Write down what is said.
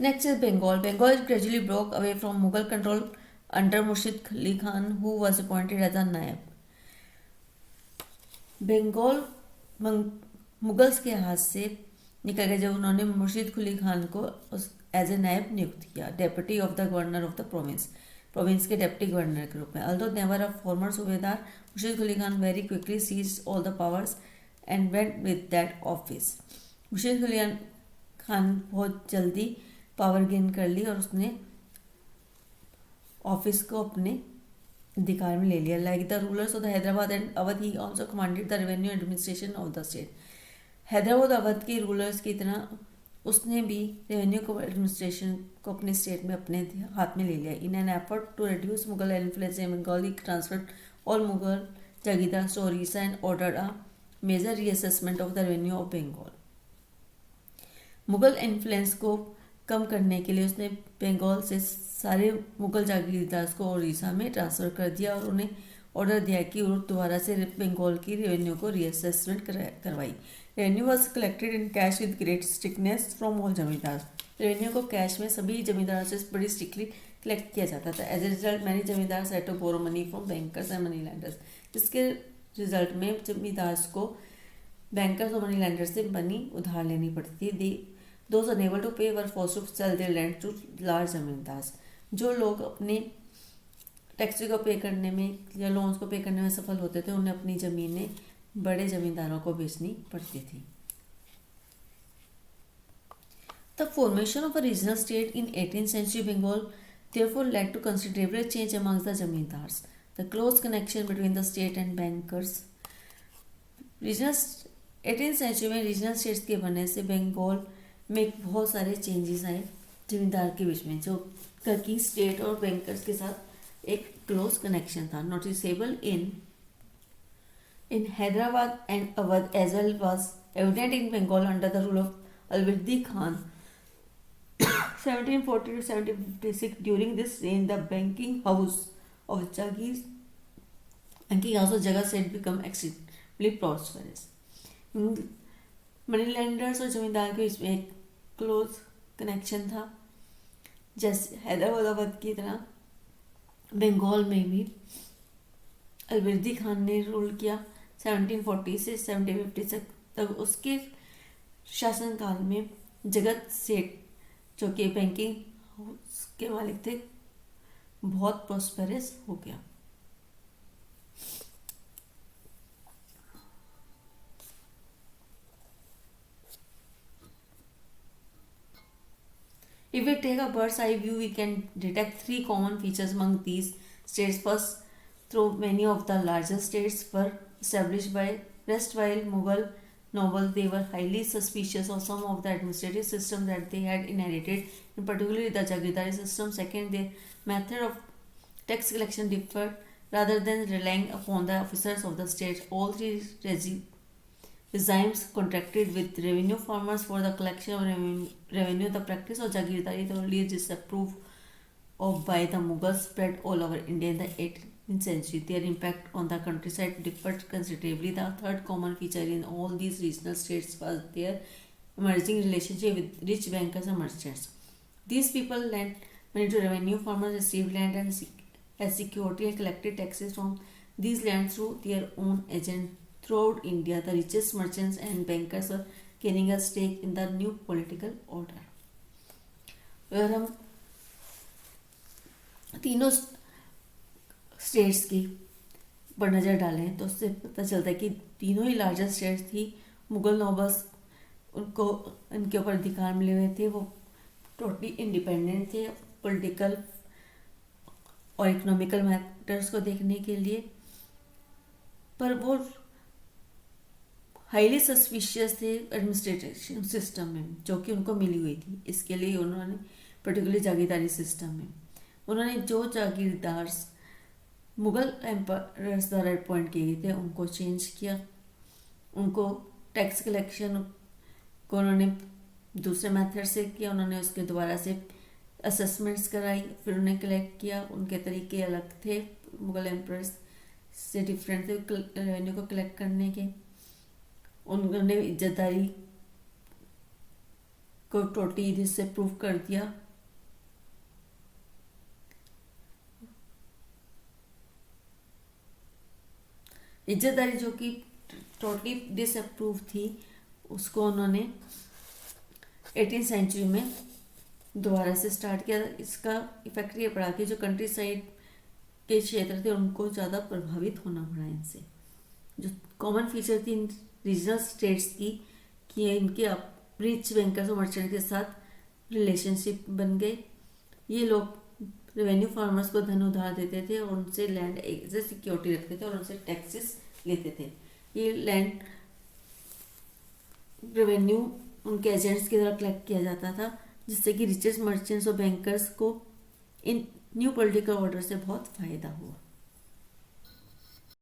Next is Bengal. Bengal gradually broke away from Mughal control under Murshid Ali Khan, who was appointed as a Naib. Bengal Mughals के हाथ से निकल गया जब उन्होंने मुर्शिद कुली खान को एज ए नायब नियुक्त किया, deputy of the governor of the province के डेप्टी गवर्नर के रूप में। Although never a former subedar, Murshid Quli Khan very quickly seized all the powers and went with that office. Murshid Quli Khan बहुत जल्दी पावर गेन कर ली और उसने ऑफिस को अपने अधिकार में ले लिया। Like the rulers of the Hyderabad and Awadh, he also commanded the revenue administration of the state. Hyderabad Awadh के रूलर्स की तरह उसने भी रेवेन्यू को एडमिनिस्ट्रेशन को अपने स्टेट में अपने हाथ में ले लिया। In an effort to reduce Mughal influence in Bengal, he transferred all Mughal jagirdars to Odisha and ordered a major reassessment of the revenue of Bengal. Mughal influence को कम करने के लिए उसने बंगाल से सारे मुगल जागीरदार को उड़ीसा में ट्रांसफ़र कर दिया और उन्हें ऑर्डर दिया कि वो दोबारा से बंगाल की रेवेन्यू को रीअसेसमेंट करवाई। Revenue was collected in cash with great strictness from all जमींदार। रेवेन्यू को कैश में सभी जमींदारों से बड़ी स्ट्रिक्टली कलेक्ट किया जाता था। As a result many zamindar had to borrow money from bankers and money lenders. जिसके रिजल्ट में जमींदार को बैंकर्स और मनी लैंडर्स से मनी उधार लेनी पड़ती थी। Those unable to pay were forced to sell their land to large जमींदार। जो लोग अपने टैक्स को पे करने में या लोन्स को पे करने में सफल होते थे, उन्हें अपनी ज़मीनें बड़े जमींदारों को बेचनी पड़ती थी। The formation of a regional state in 18th century Bengal therefore led to considerable change amongst the zamindars. The close connection between the state and bankers. Regional 18th century में रीजनल स्टेट्स के बनने से बंगाल में बहुत सारे changes आए जमींदार के बीच में, जो कि स्टेट और बैंकर्स के साथ एक क्लोज कनेक्शन था। Noticeable in Hyderabad and Awadh as well was evident in Bengal under the rule of Alivardi Khan 1740 to 1756। During this reign the banking house of Jagat Seth become extremely prosperous. Money lenders और जमींदार के बीच में एक क्लोज कनेक्शन था। जैसे हैदराबाद अवध की तरह बंगाल में भी अलवर्दी खान ने रूल किया 1740 से 1750 तक। उसके शासनकाल में जगत सेठ, जो कि बैंकिंग हाउस के मालिक थे, बहुत प्रॉस्पेरस हो गया। If we take a bird's eye view, we can detect three common features among these states. First, though many of the larger states were established by rest while Mughal nobles, they were highly suspicious of some of the administrative systems that they had inherited, in particular the Jagirdari system. Second, their method of tax collection differed. Rather than relying upon the officers of the state, all three regimes contracted with revenue farmers for the collection of revenue. The practice of Jagirdari, thoroughly disapproved of by the Mughals, spread all over India in the 18th century. Their impact on the countryside differed considerably. The third common feature in all these regional states was their emerging relationship with rich bankers and merchants. These people lent money to revenue farmers, received land and as security, and collected taxes from these lands through their own agents. Throughout India, the richest merchants and bankers were gaining a stake in the new political order. अगर हम तीनों states की पर नज़र डालें तो उससे पता चलता है कि तीनों ही लार्जेस्ट स्टेट्स थी। मुगल नोबल्स उनको इनके ऊपर अधिकार मिले हुए थे, वो टोटली इंडिपेंडेंट थे पॉलिटिकल और इकोनॉमिकल मैटर्स को देखने के लिए, पर वो हाईली सस्पिशियस थे एडमिनिस्ट्रेशन सिस्टम में जो कि उनको मिली हुई थी। इसके लिए उन्होंने पर्टिकुलरली जागीरदारी सिस्टम में उन्होंने जो जागीरदार मुगल एम्पायर्स द्वारा अपॉइंट किए गए थे उनको चेंज किया। उनको टैक्स कलेक्शन को उन्होंने दूसरे मेथड से किया, उन्होंने उसके दोबारा से असेसमेंट्स कराई, फिर उन्हें कलेक्ट किया। उनके तरीके अलग थे, मुगल एम्पायर्स से डिफरेंट थे रेवेन्यू को कलेक्ट करने के। उन्होंने इज्जतदारी को टोटली डिसअप्रूव कर दिया। इज्जतदारी जो कि टोटली डिसअप्रूव थी, उसको उन्होंने 18th सेंचुरी में दोबारा से स्टार्ट किया। इसका इफेक्ट ये पड़ा कि जो कंट्री साइड के क्षेत्र थे उनको ज़्यादा प्रभावित होना पड़ा इनसे। जो कॉमन फीचर थी इन रीजनल स्टेट्स की कि इनके रिच बैंकर्स और मर्चेंट के साथ रिलेशनशिप बन गए। ये लोग रेवेन्यू फार्मर्स को धन उधार देते थे और उनसे लैंड एज ए सिक्योरिटी रखते थे और उनसे टैक्सेस लेते थे। ये लैंड रेवेन्यू उनके एजेंट्स की तरह कलेक्ट किया जाता था, जिससे कि रिचेस्ट मर्चेंट्स और बैंकर्स को इन न्यू पॉलिटिकल ऑर्डर से बहुत फ़ायदा हुआ।